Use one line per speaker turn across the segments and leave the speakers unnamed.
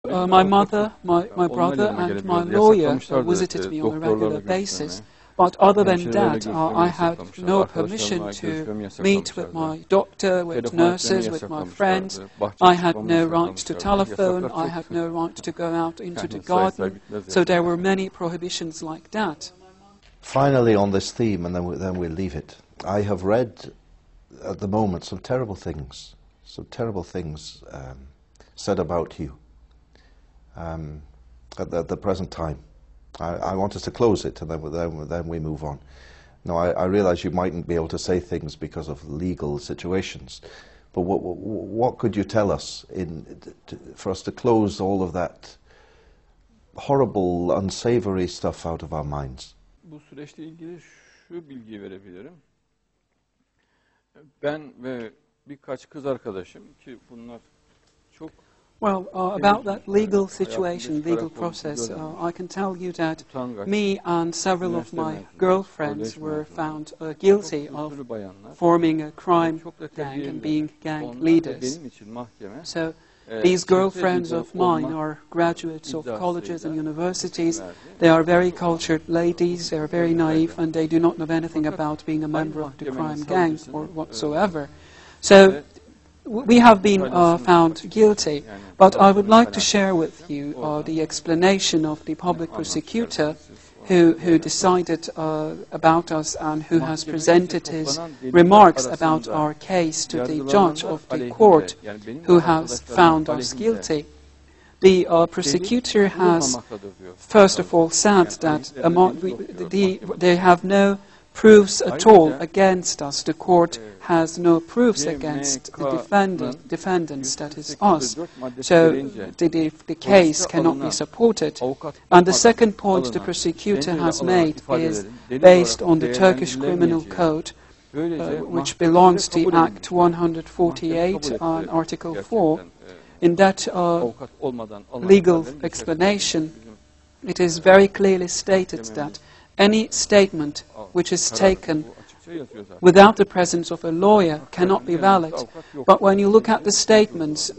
My mother, my brother and my lawyer visited me on a regular basis. But other than that, I had no permission to meet with my doctor, with nurses, with my friends. I had no right to telephone. I had no right to go out into the garden. So there were many prohibitions like that.
Finally, on this theme, and then we'll leave it, I have read at the moment some terrible things said about you at the present time. I want us to close it, and then we move on. Now, I realize you mightn't be able to say things because of legal situations, but what could you tell us for us to close all of that horrible, unsavory stuff out of our minds?
Bu süreçle ilgili şu bilgiyi verebilirim. Ben ve birkaç kız arkadaşım ki bunlar çok.
Well, about that legal situation, legal process, I can tell you that me and several of my girlfriends were found guilty of forming a crime gang and being gang leaders. So these girlfriends of mine are graduates of colleges and universities. They are very cultured ladies, they are very naive, and they do not know anything about being a member of the crime gang or whatsoever. So we have been found guilty, but I would like to share with you the explanation of the public prosecutor who decided about us and who has presented his remarks about our case to the judge of the court who has found us guilty. The prosecutor has, first of all, said that they have no proofs at all against us. The court has no proofs against the defendants, that is us. So the case cannot be supported. And the second point the prosecutor has made is based on the Turkish Criminal Code, which belongs to Act 148 and Article 4. In that legal explanation, it is very clearly stated that any statement which is taken without the presence of a lawyer cannot be valid. But when you look at the statements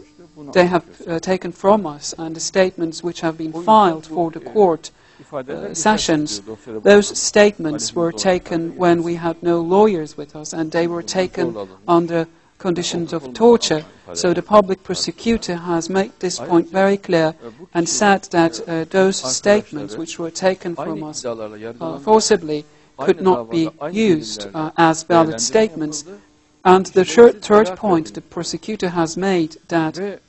they have taken from us and the statements which have been filed for the court sessions, those statements were taken when we had no lawyers with us, and they were taken under conditions of torture. So the public prosecutor has made this point very clear and said that those statements which were taken from us forcibly could not be used as valid statements. And the third point the prosecutor has made, that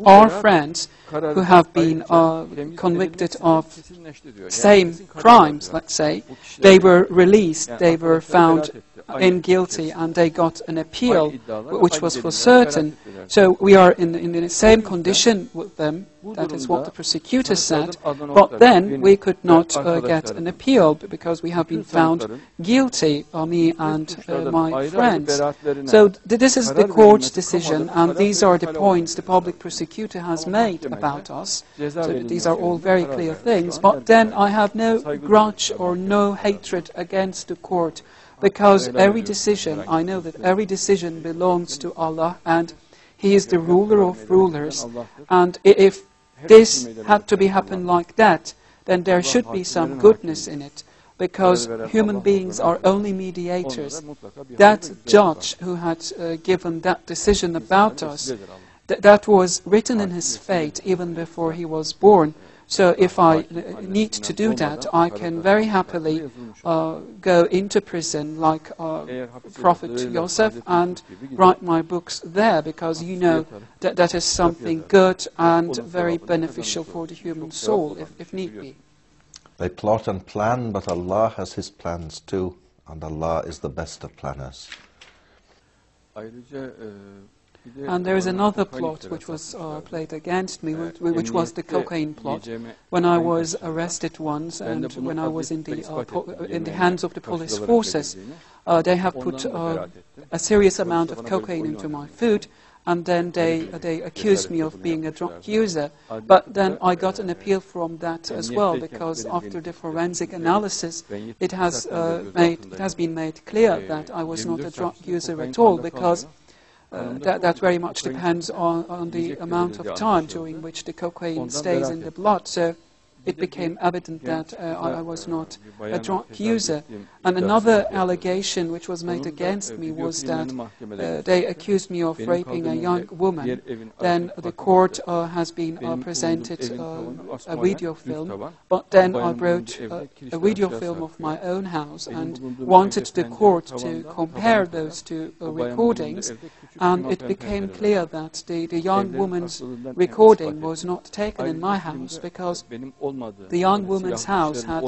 our friends who have been convicted of same crimes, let's say, they were released, they were found guilty, and they got an appeal, which was for certain. So we are in the same condition with them. That is what the prosecutor said. But then we could not get an appeal because we have been found guilty, me and my friends. So this is the court's decision, and these are the points the public prosecutor has made about us. So these are all very clear things. But then I have no grudge or no hatred against the court, because every decision, I know that every decision belongs to Allah, and He is the ruler of rulers. And if this had to happen like that, then there should be some goodness in it, because human beings are only mediators. That judge who had given that decision about us, that was written in his fate even before he was born. So if I need to do that, I can very happily go into prison like Prophet Joseph and write my books there, because you know that that is something good and very beneficial for the human soul, if need be.
They plot and plan, but Allah has His plans too, and Allah is the best of planners.
And there is another plot which was played against me, which was the cocaine plot. When I was arrested once, and when I was in the hands of the police forces, they have put a serious amount of cocaine into my food, and then they accused me of being a drug user. But then I got an appeal from that as well, because after the forensic analysis, it has been made clear that I was not a drug user at all, because that very much depends on the amount of time during which the cocaine stays in the blood. So it became evident that I was not a drug user. And another allegation which was made against me was that they accused me of raping a young woman. Then the court has been presented a video film, but then I brought a video film of my own house and wanted the court to compare those two recordings, and it became clear that the young woman's recording was not taken in my house, because the young woman's house had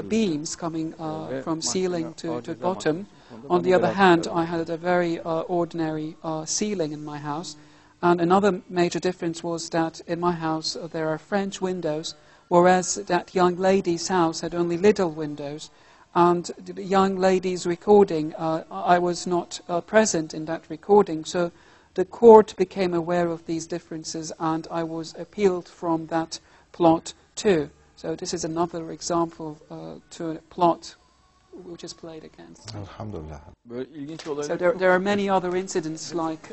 beams coming from ceiling to bottom. On the other hand, I had a very ordinary ceiling in my house. And another major difference was that in my house there are French windows, whereas that young lady's house had only little windows. And the young lady's recording, I was not present in that recording. So the court became aware of these differences, and I was appealed from that plot too. So this is another example to a plot which is played against.
Alhamdulillah.
So there are many other incidents like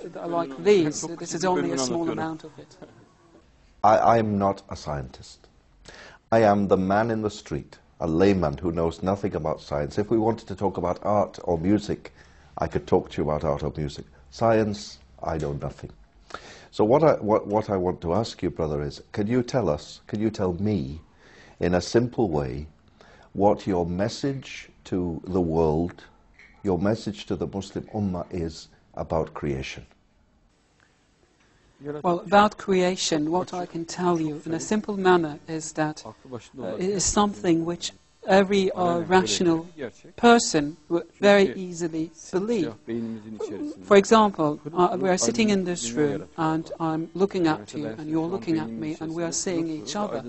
these. This is only a small amount of it.
I am not a scientist. I am the man in the street, a layman who knows nothing about science. If we wanted to talk about art or music, I could talk to you about art or music. Science, I know nothing. So what I want to ask you, brother, is, can you tell me, in a simple way, what your message to the world, your message to the Muslim Ummah is about creation?
Well, about creation, what I can tell you in a simple manner is that it is something which every rational person would very easily believe. For example, we are sitting in this room and I'm looking at you and you're looking at me and we are seeing each other.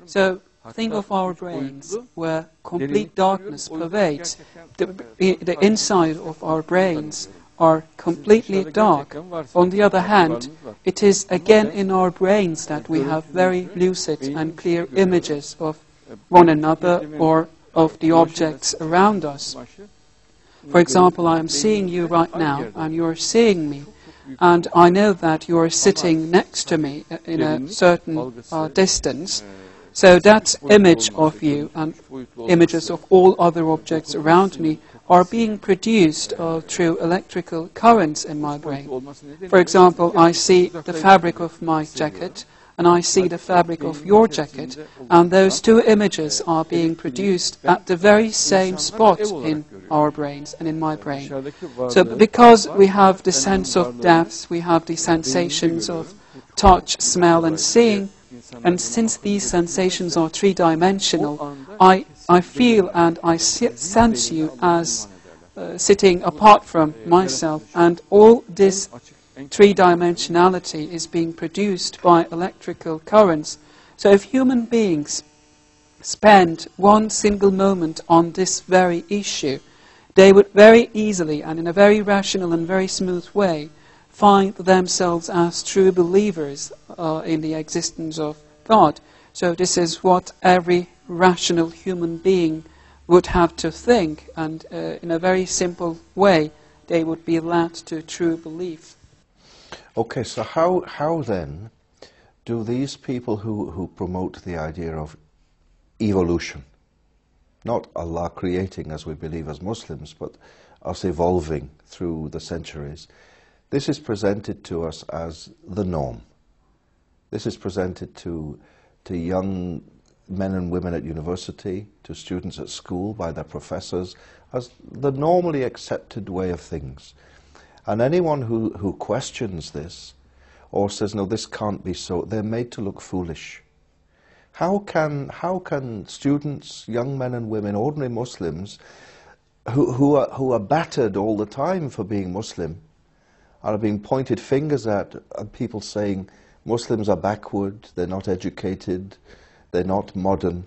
So think of our brains where complete darkness pervades. The inside of our brains are completely dark. On the other hand, it is again in our brains that we have very lucid and clear images of one another or of the objects around us. For example, I am seeing you right now and you are seeing me, and I know that you are sitting next to me in a certain distance. So that image of you and images of all other objects around me are being produced through electrical currents in my brain. For example, I see the fabric of my jacket and I see the fabric of your jacket, and those two images are being produced at the very same spot in our brains and in my brain. So because we have the sense of depth, we have the sensations of touch, smell and seeing, and since these sensations are three-dimensional, I feel and I sense you as sitting apart from myself, and all this three-dimensionality is being produced by electrical currents. So if human beings spend one single moment on this very issue, they would very easily and in a very rational and very smooth way find themselves as true believers in the existence of God. So this is what every rational human being would have to think, and in a very simple way they would be led to true belief.
Okay, so how then do these people who promote the idea of evolution, not Allah creating as we believe as Muslims, but us evolving through the centuries, this is presented to us as the norm. This is presented to young men and women at university, to students at school by their professors, as the normally accepted way of things. And anyone who questions this or says, no, this can't be so, they're made to look foolish. How can students, young men and women, ordinary Muslims, who are battered all the time for being Muslim, are being pointed fingers at, people saying Muslims are backward, they're not educated, they're not modern.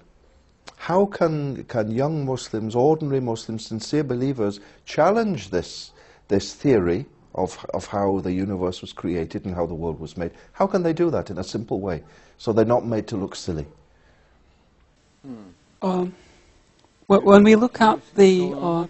How can young Muslims, ordinary Muslims, sincere believers, challenge this theory of how the universe was created and how the world was made? How can they do that in a simple way, so they're not made to look silly?
When we look at the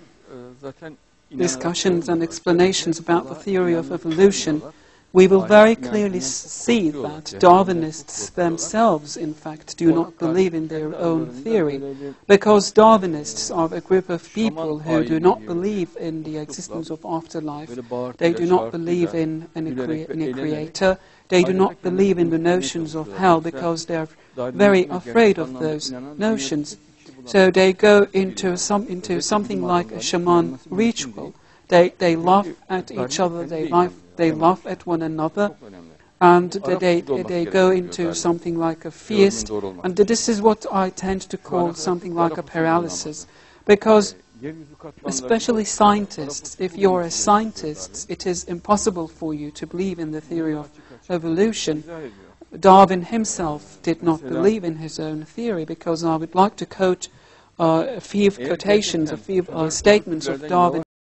discussions and explanations about the theory of evolution, we will very clearly see that Darwinists themselves, in fact, do not believe in their own theory, because Darwinists are a group of people who do not believe in the existence of afterlife, they do not believe in a creator, they do not believe in the notions of hell because they are very afraid of those notions. So they go into something like a shaman ritual. They laugh at each other, they laugh at one another, and they go into something like a feast. And this is what I tend to call something like a paralysis. Because, especially scientists, if you're a scientist, it is impossible for you to believe in the theory of evolution. Darwin himself did not believe in his own theory, because I would like to quote a few quotations, a few statements of Darwin.